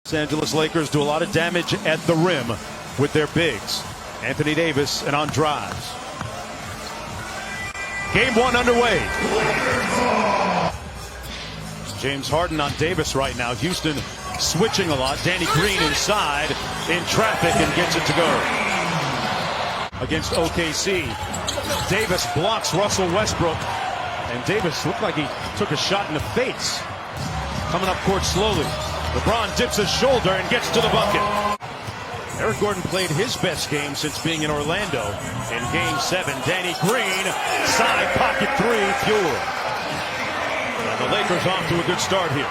Los Angeles Lakers do a lot of damage at the rim with their bigs. Anthony Davis and on drives. Game one underway. James Harden on Davis right now. Houston switching a lot. Danny Green inside in traffic and gets it to go. Against OKC. Davis blocks Russell Westbrook. And Davis looked like he took a shot in the face. Coming up court slowly. LeBron dips his shoulder and gets to the bucket. Eric Gordon played his best game since being in Orlando. In Game 7, Danny Green, side pocket three, fuel. And the Lakers off to a good start here.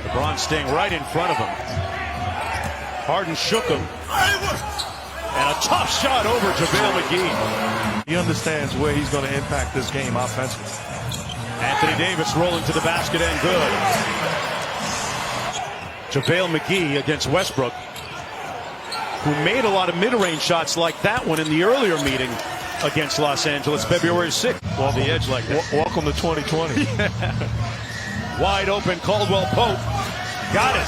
LeBron staying right in front of him. Harden shook him. And a tough shot over JaVale McGee. He understands where he's going to impact this game offensively. Anthony Davis rolling to the basket and good. JaVale McGee against Westbrook, who made a lot of mid-range shots like that one in the earlier meeting against Los Angeles, February 6th. Well, the edge like that. Welcome to 2020. Wide open, Caldwell Pope. Got it.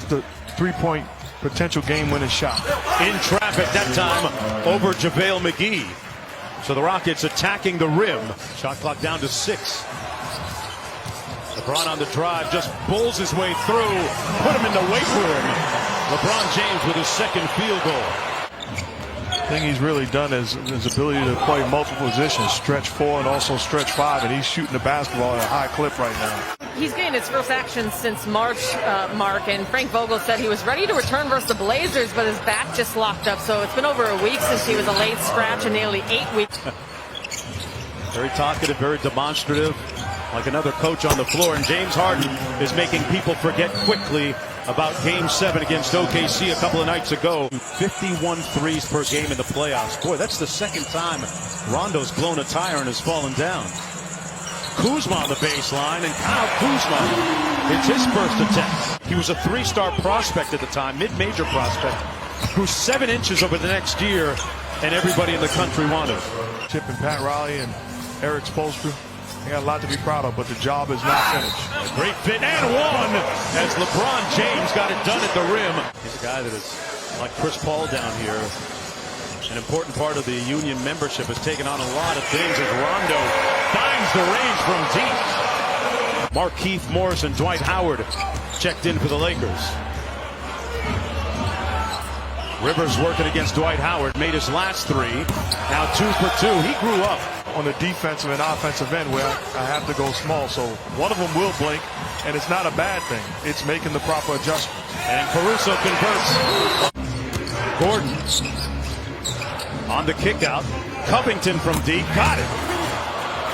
The three-point potential game-winning shot. In traffic that time over JaVale McGee. So the Rockets attacking the rim. Shot clock down to 6. LeBron on the drive, just bowls his way through, put him in the weight room. LeBron James with his second field goal. The thing he's really done is his ability to play multiple positions, stretch 4 and also stretch 5, and he's shooting the basketball at a high clip right now. He's getting his first action since March, Mark, and Frank Vogel said he was ready to return versus the Blazers, but his back just locked up, so it's been over a week since he was a late scratch and nearly 8 weeks. Very talkative, very demonstrative, like another coach on the floor, and James Harden is making people forget quickly about Game 7 against OKC a couple of nights ago. 51 threes per game in the playoffs. Boy, that's the second time Rondo's blown a tire and has fallen down. Kuzma on the baseline, and Kyle Kuzma, it's his first attempt. He was a 3-star prospect at the time, mid-major prospect, grew 7 inches over the next year, and everybody in the country wanted him. Chip and Pat Riley and Eric Spoelstra, they got a lot to be proud of, but the job is not finished. A great fit and one as LeBron James got it done at the rim. He's a guy that is like Chris Paul down here. An important part of the Union membership has taken on a lot of things as Rondo finds the range from deep. Markieff Morris and Dwight Howard checked in for the Lakers. Rivers working against Dwight Howard, made his last 3. Now 2 for 2. He grew up on the defensive and offensive end where I have to go small, so one of them will blink, and it's not a bad thing. It's making the proper adjustments. And Caruso converts. Gordon on the kick out. Covington from deep, got it.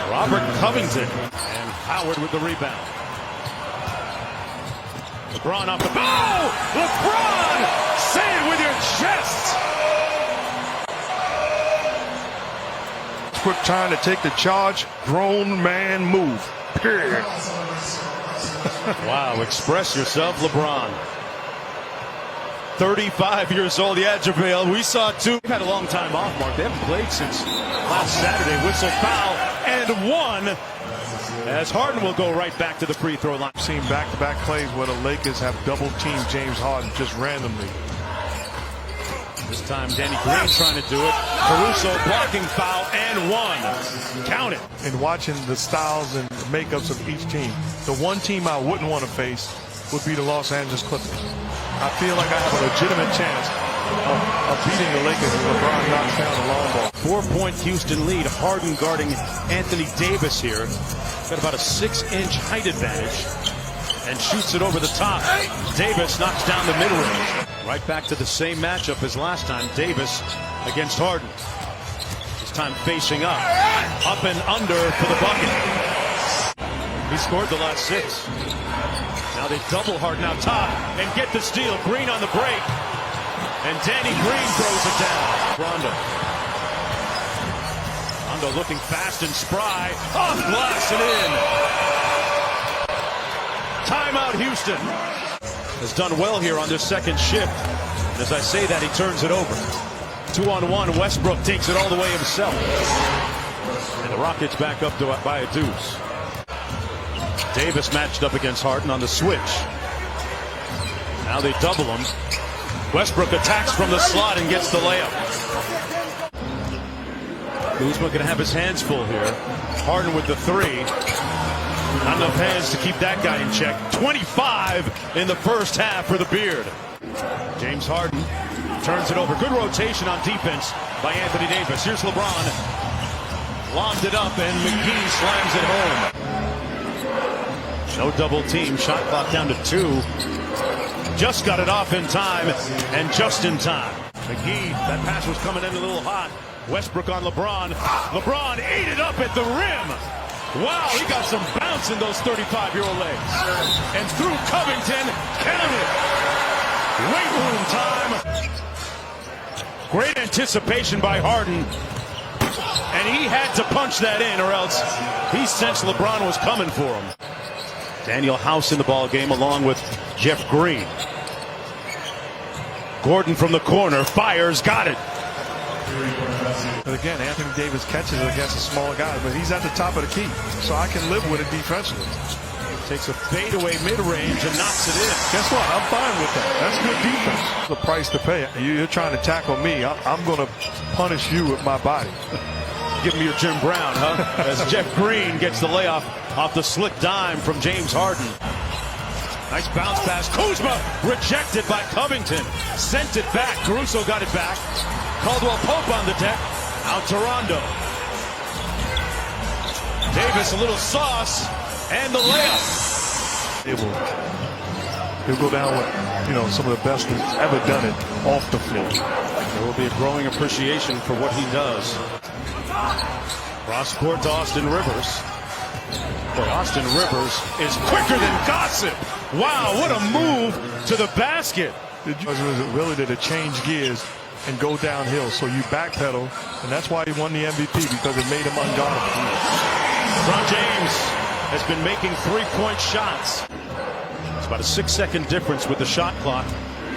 Robert Covington and Howard with the rebound. LeBron off the ball. LeBron, say it with your chest. Quick time to take the charge. Grown man move. Period. Wow, express yourself, LeBron. 35 years old. Yeah, JaVale, we saw 2. They've had a long time off, Mark. They haven't played since last Saturday. Whistle, foul, and 1. As Harden will go right back to the free throw line. I've seen back-to-back plays where the Lakers have double-teamed James Harden just randomly. This time Danny Green trying to do it. Caruso blocking foul and 1. Count it. And watching the styles and makeups of each team, the one team I wouldn't want to face would be the Los Angeles Clippers. I feel like I have a legitimate chance of beating the Lakers if LeBron knocks down the long ball. 4-point Houston lead. Harden guarding Anthony Davis here. Got about a 6-inch height advantage. And shoots it over the top. Davis knocks down the mid-range. Right back to the same matchup as last time. Davis against Harden. This time facing up. Up and under for the bucket. He scored the last 6. Now they double Harden out top and get the steal. Green on the break. And Danny Green throws it down. Rondo. Rondo looking fast and spry. Off glass and in. Timeout Houston. Has done well here on this second shift. And as I say that, he turns it over. 2-on-1, Westbrook takes it all the way himself. And the Rockets back up by a deuce. Davis matched up against Harden on the switch. Now they double him. Westbrook attacks from the slot and gets the layup. Kuzma going to have his hands full here. Harden with the three. Not enough hands to keep that guy in check. 25 in the first half for the Beard. James Harden turns it over. Good rotation on defense by Anthony Davis. Here's LeBron. Lobbed it up and McGee slams it home. No double team. Shot clock down to 2. Just got it off in time and just in time. McGee, that pass was coming in a little hot. Westbrook on LeBron. LeBron ate it up at the rim. Wow, he got some bounce in those 35-year-old legs. And through Covington, count it. Weight room time. Great anticipation by Harden. And he had to punch that in or else he sensed LeBron was coming for him. Daniel House in the ball game along with Jeff Green. Gordon from the corner fires, got it. But again, Anthony Davis catches it against a small guy, but he's at the top of the key, so I can live with it defensively. Takes a fadeaway mid-range and knocks it in. Guess what? I'm fine with that. That's good defense. The price to pay. You're trying to tackle me. I'm going to punish you with my body. Give me your Jim Brown, huh? As Jeff Green gets the layoff off the slick dime from James Harden. Nice bounce pass. Kuzma rejected by Covington. Sent it back. Caruso got it back. Caldwell Pope on the deck. Out to Rondo. Davis a little sauce. And the layup. He'll go down with, some of the best who's ever done it off the floor. There will be a growing appreciation for what he does. Cross court to Austin Rivers. Boy, Austin Rivers is quicker than gossip. Wow, what a move to the basket. The ability to change gears and go downhill. So you backpedal, and that's why he won the MVP, because it made him unguardable. LeBron James has been making three-point shots. It's about a 6-second difference with the shot clock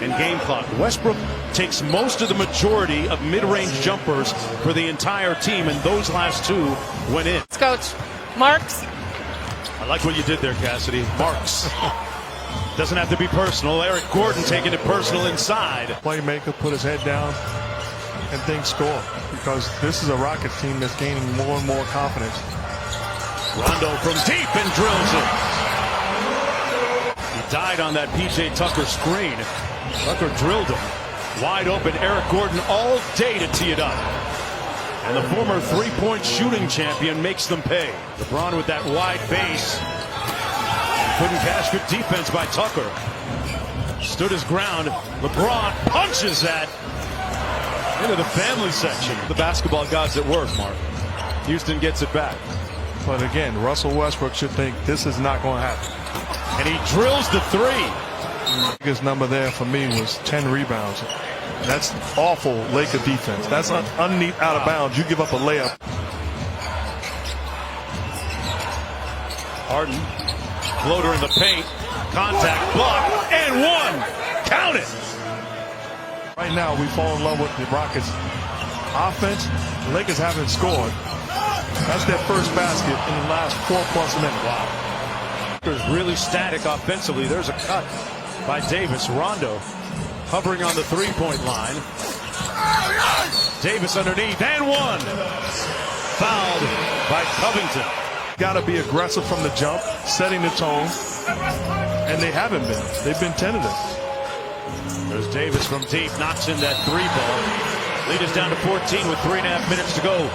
and game clock. Westbrook takes most of the majority of mid-range jumpers for the entire team, and those last two went in. Coach, Marks. I like what you did there, Cassidy. Marks. Doesn't have to be personal. Eric Gordon taking it personal inside. Playmaker, put his head down, and things score. Because this is a Rockets team that's gaining more and more confidence. Rondo from deep and drills it. He died on that P.J. Tucker screen. Tucker drilled him. Wide open. Eric Gordon all day to tee it up. And the former three-point shooting champion makes them pay. LeBron with that wide base. Couldn't cash. Good defense by Tucker. Stood his ground. LeBron punches that into the family section. The basketball gods at work, Mark. Houston gets it back. But again, Russell Westbrook should think this is not going to happen. And he drills the three. The biggest number there for me was 10 rebounds. That's awful Laker defense. That's underneath out of bounds. You give up a layup. Harden, floater in the paint, contact, block, and one. Count it. Right now, we fall in love with the Rockets' offense. The Lakers haven't scored. That's their first basket in the last 4+ minutes. Wow. Lakers really static offensively. There's a cut by Davis. Rondo hovering on the three-point line. Davis underneath, and one. Fouled by Covington. Got to be aggressive from the jump, setting the tone, and they haven't been. They've been tentative. There's Davis from deep, knocks in that three ball. Lead is down to 14 with 3.5 minutes to go.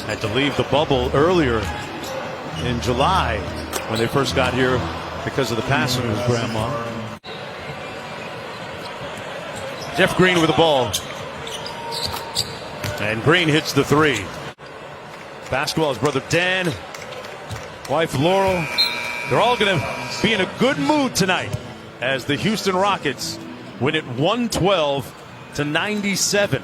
Had to leave the bubble earlier in July when they first got here because of the passing of his grandma. Jeff Green with the ball. And Green hits the three. Basketball, his brother Dan, wife Laurel. They're all going to be in a good mood tonight as the Houston Rockets win it 112-97.